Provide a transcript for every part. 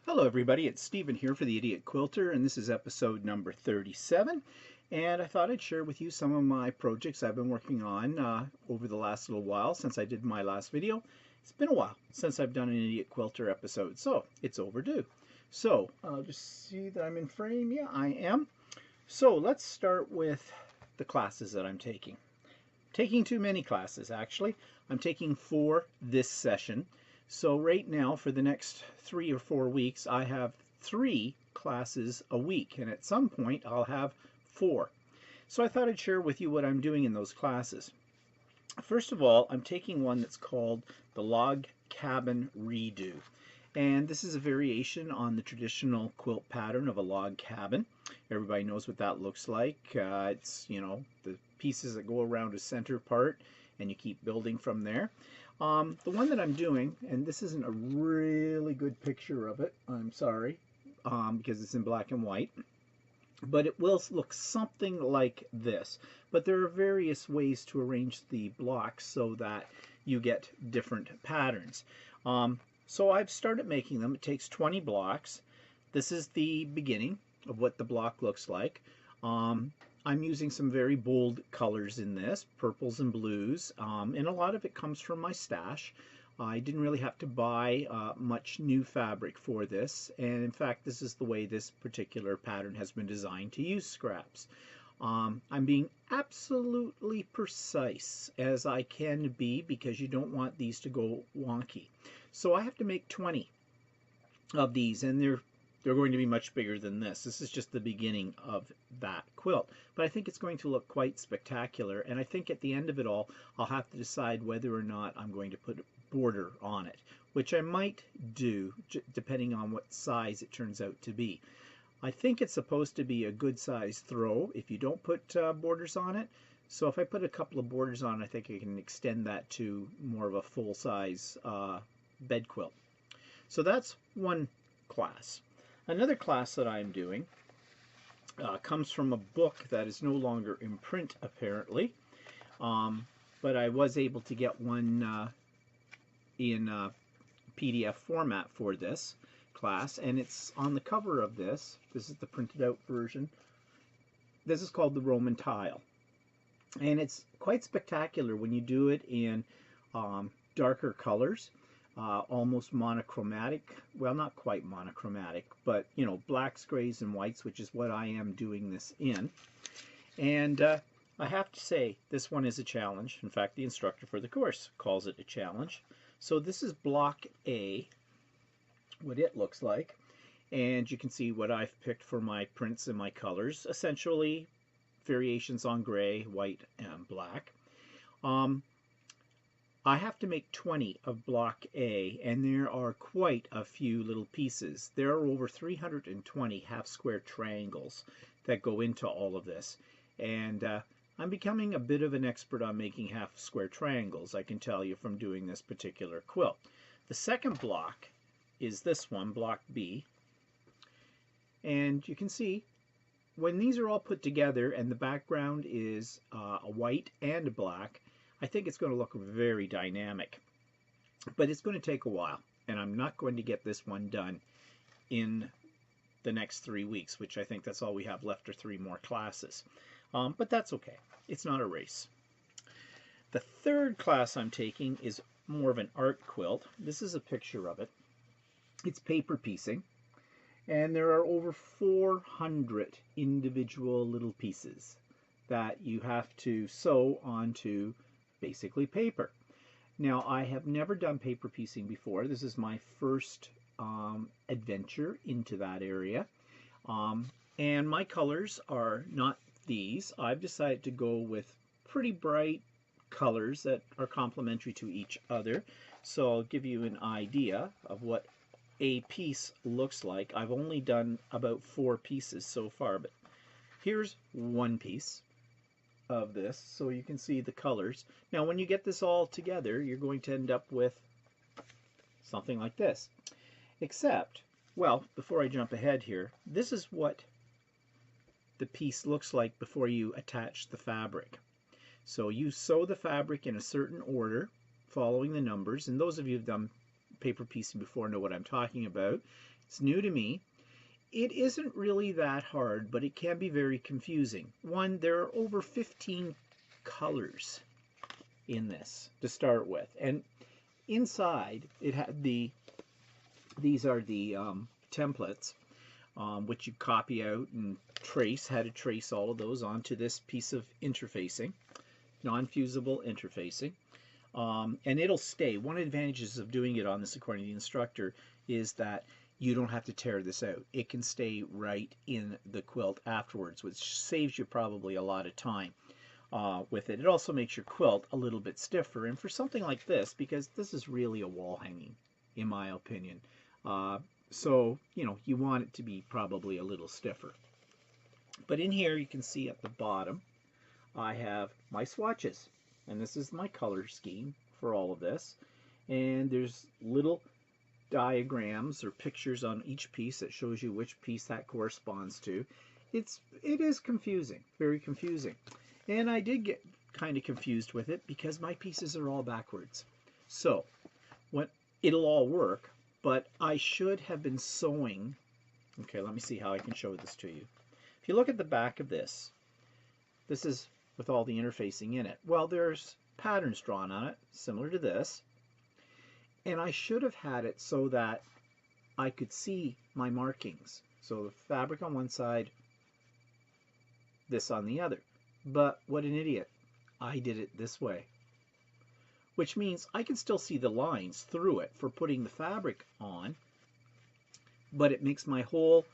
Hello everybody, it's Stephen here for the Idiot Quilter, and this is episode number 37. And I thought I'd share with you some of my projects I've been working on over the last little while since I did my last video. It's been a while since I've done an Idiot Quilter episode, so it's overdue. So I'll just see that I'm in frame. Yeah, I am. So let's start with the classes that I'm taking. Taking too many classes, actually. I'm taking 4 this session. So right now, for the next 3 or 4 weeks, I have 3 classes a week, and at some point I'll have 4. So I thought I'd share with you what I'm doing in those classes. First of all, I'm taking one that's called the Log Cabin Redo. And this is a variation on the traditional quilt pattern of a log cabin. Everybody knows what that looks like. It's, the pieces that go around a center part, and you keep building from there. The one that I'm doing, and this isn't a really good picture of it, I'm sorry, because it's in black and white, but it will look something like this. But there are various ways to arrange the blocks so that you get different patterns. So I've started making them. It takes 20 blocks. This is the beginning of what the block looks like. I'm using some very bold colors in this, purples and blues, and a lot of it comes from my stash. I didn't really have to buy much new fabric for this, and in fact this is the way this particular pattern has been designed, to use scraps. I'm being absolutely precise as I can be because you don't want these to go wonky. So I have to make 20 of these, and they're going to be much bigger than this. This is just the beginning of that quilt. But I think it's going to look quite spectacular, and I think at the end of it all, I'll have to decide whether or not I'm going to put a border on it, which I might do depending on what size it turns out to be. I think it's supposed to be a good size throw if you don't put borders on it. So if I put a couple of borders on, I think I can extend that to more of a full-size bed quilt. So that's one class. Another class that I'm doing comes from a book that is no longer in print, apparently, but I was able to get one in PDF format for this class, and it's on the cover of this. This is the printed out version. This is called the Roman Tile, and it's quite spectacular when you do it in darker colors. Almost monochromatic, well, not quite monochromatic, but blacks, grays, and whites, which is what I am doing this in. And I have to say, this one is a challenge. In fact, the instructor for the course calls it a challenge. So this is block A, what it looks like, and you can see what I've picked for my prints and my colors, essentially variations on gray, white, and black. I have to make 20 of block A, and there are quite a few little pieces. There are over 320 half-square triangles that go into all of this, and I'm becoming a bit of an expert on making half-square triangles, I can tell you, from doing this particular quilt. The second block is this one, block B, and you can see when these are all put together and the background is a white and a black, I think it's going to look very dynamic, but it's going to take a while, and I'm not going to get this one done in the next 3 weeks, which I think that's all we have left, are 3 more classes. But that's okay. It's not a race. The third class I'm taking is more of an art quilt. This is a picture of it. It's paper piecing, and there are over 400 individual little pieces that you have to sew onto basically paper. Now, I have never done paper piecing before. This is my first adventure into that area. And my colors are not these. I've decided to go with pretty bright colors that are complementary to each other. So I'll give you an idea of what a piece looks like. I've only done about 4 pieces so far, but here's one piece of this, so you can see the colors. Now when you get this all together, you're going to end up with something like this. Except, well, before I jump ahead here, this is what the piece looks like before you attach the fabric. So you sew the fabric in a certain order, following the numbers, and those of you who've done paper piecing before know what I'm talking about. It's new to me. It isn't really that hard, but it can be very confusing. One, there are over 15 colors in this to start with, and inside it had these are the templates, which you copy out and trace, how to trace all of those onto this piece of interfacing, non-fusible interfacing. And it'll stay. One of the advantages of doing it on this according to the instructor is that you don't have to tear this out. It can stay right in the quilt afterwards, which saves you probably a lot of time with it. It also makes your quilt a little bit stiffer. And for something like this, because this is really a wall hanging, in my opinion, so, you know, you want it to be probably a little stiffer. But in here, you can see at the bottom, I have my swatches. And this is my color scheme for all of this. And there's little diagrams or pictures on each piece that shows you which piece that corresponds to. It is confusing, very confusing. And I did get kind of confused with it because my pieces are all backwards. So, it'll all work, but I should have been sewing. Okay, let me see how I can show this to you. If you look at the back of this, this is with all the interfacing in it. Well, there's patterns drawn on it, similar to this. And I should have had it so that I could see my markings. So the fabric on one side, this on the other. But what an idiot. I did it this way. Which means I can still see the lines through it for putting the fabric on, but it makes my whole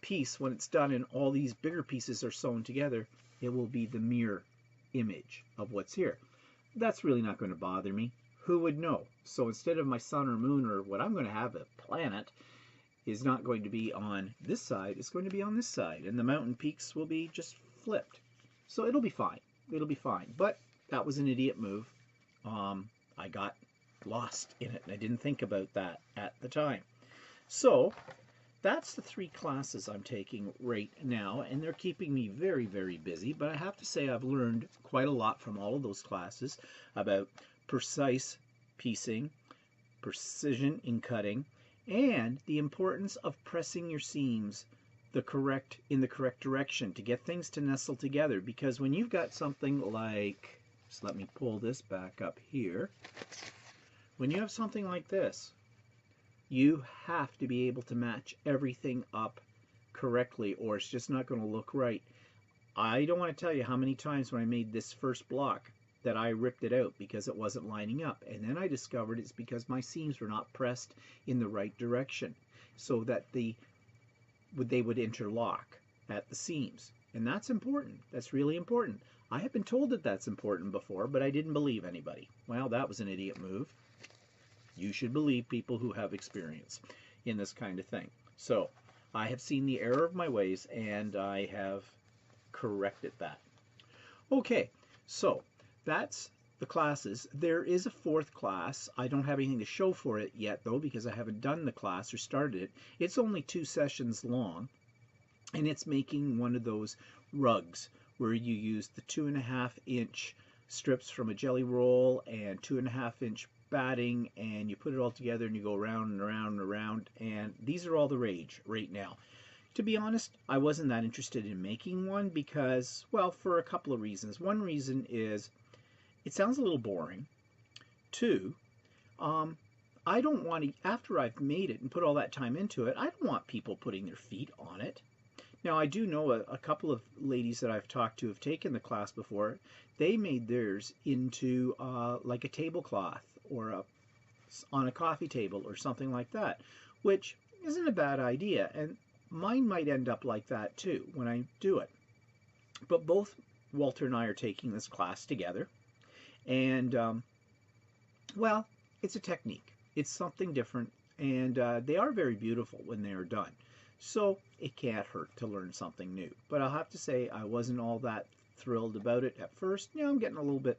piece, when it's done and all these bigger pieces are sewn together, it will be the mirror image of what's here. That's really not going to bother me. Who would know? So instead of my sun or moon, or what I'm going to have, a planet, is not going to be on this side, it's going to be on this side, and the mountain peaks will be just flipped. So it'll be fine. It'll be fine. But that was an idiot move. I got lost in it, and I didn't think about that at the time. So that's the 3 classes I'm taking right now, and they're keeping me very, very busy. But I have to say I've learned quite a lot from all of those classes about precise piecing, precision in cutting, and the importance of pressing your seams in the correct direction to get things to nestle together. Because when you've got something like, just let me pull this back up here. When you have something like this, you have to be able to match everything up correctly, or it's just not going to look right. I don't want to tell you how many times when I made this first block that I ripped it out because it wasn't lining up. And then I discovered it's because my seams were not pressed in the right direction so that they would interlock at the seams. And that's important. That's really important. I have been told that that's important before, but I didn't believe anybody. Well, that was an idiot move. You should believe people who have experience in this kind of thing. So I have seen the error of my ways, and I have corrected that. Okay, so that's the classes. There is a 4th class. I don't have anything to show for it yet, though, because I haven't done the class or started it. It's only 2 sessions long, and it's making one of those rugs where you use the 2.5-inch strips from a jelly roll and 2.5-inch batting, and you put it all together and you go around and around and around, and these are all the rage right now. To be honest, I wasn't that interested in making one because, well, for a couple of reasons. One reason is it sounds a little boring. 2, I don't want to, after I've made it and put all that time into it, I don't want people putting their feet on it. Now, I do know a couple of ladies that I've talked to have taken the class before. They made theirs into like a tablecloth or on a coffee table or something like that, which isn't a bad idea. And mine might end up like that too when I do it. But both Walter and I are taking this class together. And, well, it's a technique. It's something different. And they are very beautiful when they are done. So it can't hurt to learn something new. But I'll have to say I wasn't all that thrilled about it at first. You know, I'm getting a little bit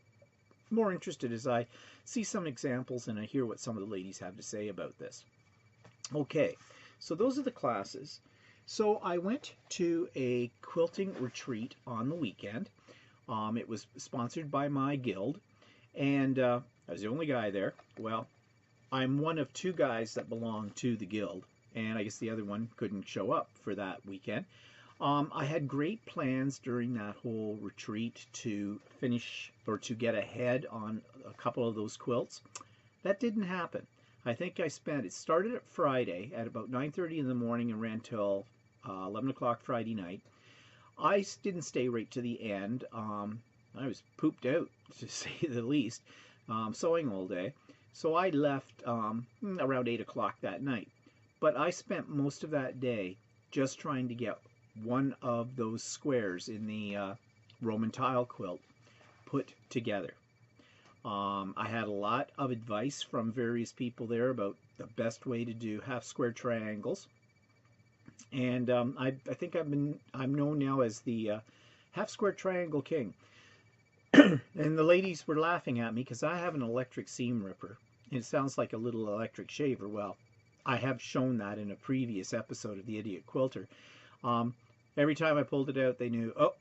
more interested as I see some examples and I hear what some of the ladies have to say about this. Okay, so those are the classes. So I went to a quilting retreat on the weekend. It was sponsored by my guild, and I was the only guy there. Well, I'm one of two guys that belong to the guild, and I guess the other one couldn't show up for that weekend. I had great plans during that whole retreat to finish or to get ahead on a couple of those quilts. That didn't happen. I think it started at Friday at about 9:30 in the morning and ran till 11 o'clock Friday night. I didn't stay right to the end. I was pooped out, to say the least, sewing all day. So I left around 8 o'clock that night. But I spent most of that day just trying to get one of those squares in the Roman tile quilt put together. I had a lot of advice from various people there about the best way to do half square triangles. And I think I'm known now as the half square triangle king. And the ladies were laughing at me because I have an electric seam ripper. It sounds like a little electric shaver. Well, I have shown that in a previous episode of the Idiot Quilter. Every time I pulled it out, they knew, oh,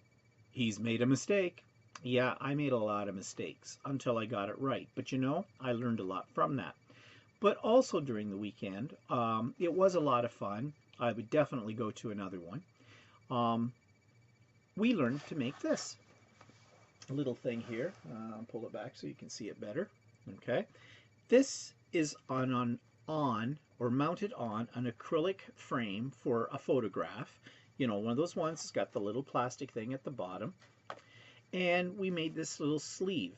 he's made a mistake. Yeah, I made a lot of mistakes until I got it right. But you know, I learned a lot from that. But also during the weekend, it was a lot of fun. I would definitely go to another one. We learned to make this little thing here. I'll pull it back so you can see it better. Okay, this is on or mounted on an acrylic frame for a photograph. You know, one of those ones that's got the little plastic thing at the bottom. And we made this little sleeve.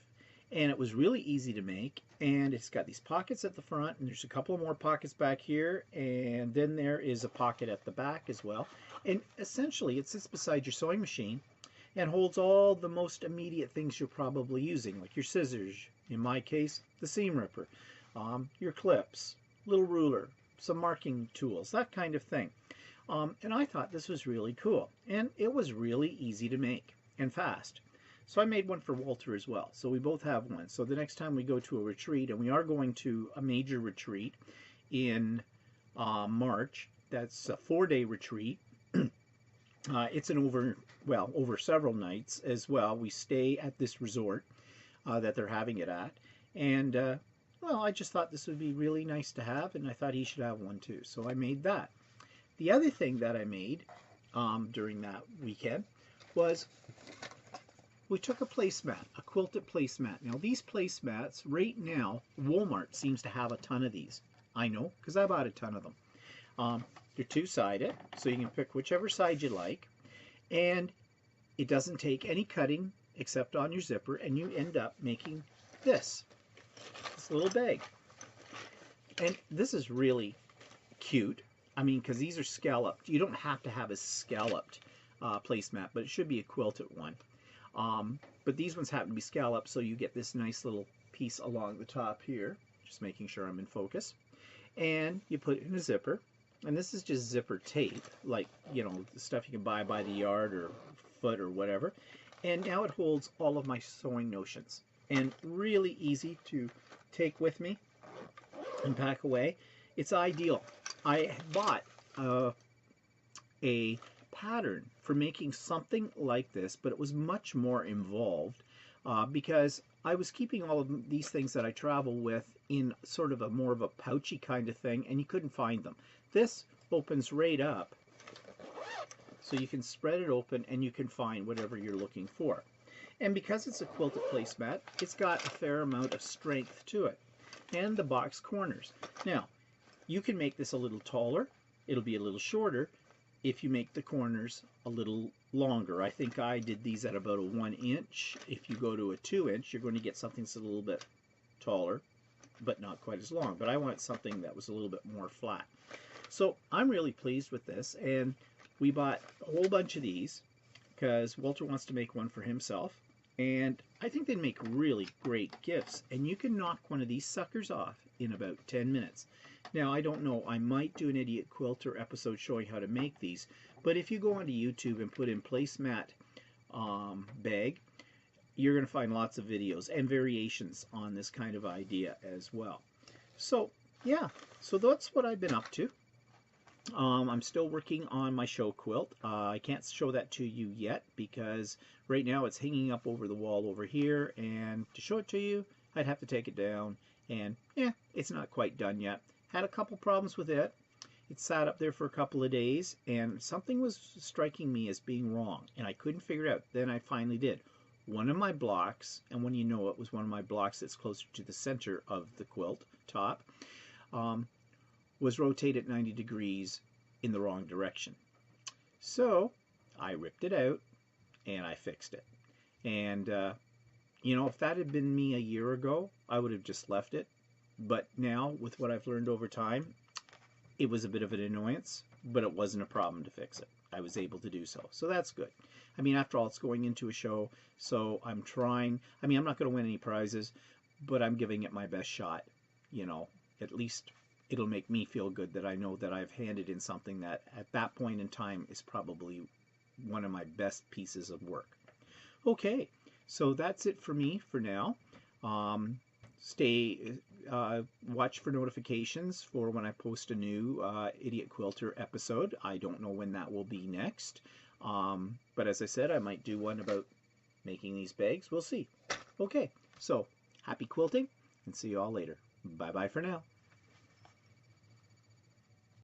And it was really easy to make. And it's got these pockets at the front, and there's a couple of more pockets back here, and then there is a pocket at the back as well. And essentially it sits beside your sewing machine and holds all the most immediate things you're probably using, like your scissors, in my case the seam ripper, your clips, little ruler, some marking tools, that kind of thing. And I thought this was really cool, and it was really easy to make and fast. So I made one for Walter as well. So we both have one. So the next time we go to a retreat, and we are going to a major retreat in March, that's a 4-day retreat. It's over several nights as well. We stay at this resort that they're having it at. And, well, I just thought this would be really nice to have, and I thought he should have one too. So I made that. The other thing that I made during that weekend was we took a placemat, a quilted placemat. Now these placemats, right now, Walmart seems to have a ton of these. I know, because I bought a ton of them. They're two-sided, so you can pick whichever side you like. And it doesn't take any cutting except on your zipper, and you end up making this little bag. And this is really cute. I mean, because these are scalloped. You don't have to have a scalloped placemat, but it should be a quilted one. But these ones happen to be scalloped, so you get this nice little piece along the top here. Just making sure I'm in focus. And you put it in a zipper. And this is just zipper tape, like, you know, the stuff you can buy by the yard or foot or whatever. And now it holds all of my sewing notions. And really easy to take with me and pack away. It's ideal. I bought a pattern for making something like this, but it was much more involved because I was keeping all of these things that I travel with in sort of a more of a pouchy kind of thing, and you couldn't find them. This opens right up, so you can spread it open and you can find whatever you're looking for. And because it's a quilted placemat, it's got a fair amount of strength to it. And the box corners. Now, you can make this a little taller. It'll be a little shorter if you make the corners a little longer. I think I did these at about a 1 inch. If you go to a 2 inch, you're going to get something that's a little bit taller, but not quite as long. But I wanted something that was a little bit more flat. So I'm really pleased with this, and we bought a whole bunch of these because Walter wants to make one for himself, and I think they'd make really great gifts. And you can knock one of these suckers off in about 10 minutes. Now, I don't know, I might do an Idiot Quilter episode showing how to make these, but if you go onto YouTube and put in Placemat Bag, you're going to find lots of videos and variations on this kind of idea as well. So, yeah, so that's what I've been up to. I'm still working on my show quilt. I can't show that to you yet because right now it's hanging up over the wall over here, and to show it to you, I'd have to take it down and yeah, it's not quite done yet. Had a couple problems with it. It sat up there for a couple of days, and something was striking me as being wrong, and I couldn't figure it out. Then I finally did. One of my blocks, and when you know it was one of my blocks that's closer to the center of the quilt top, was rotated 90 degrees in the wrong direction. So I ripped it out and I fixed it. And you know, if that had been me a year ago, I would have just left it. But now, with what I've learned over time, it was a bit of an annoyance, but it wasn't a problem to fix it. I was able to do so. So that's good. I mean, after all, it's going into a show, so I'm trying. I mean, I'm not going to win any prizes, but I'm giving it my best shot. You know, at least it'll make me feel good that I know that I've handed in something that at that point in time is probably one of my best pieces of work. Okay, so that's it for me for now. Watch for notifications for when I post a new Idiot Quilter episode. I don't know when that will be next. But as I said, I might do one about making these bags. We'll see. Okay, so happy quilting, and see you all later. Bye-bye for now.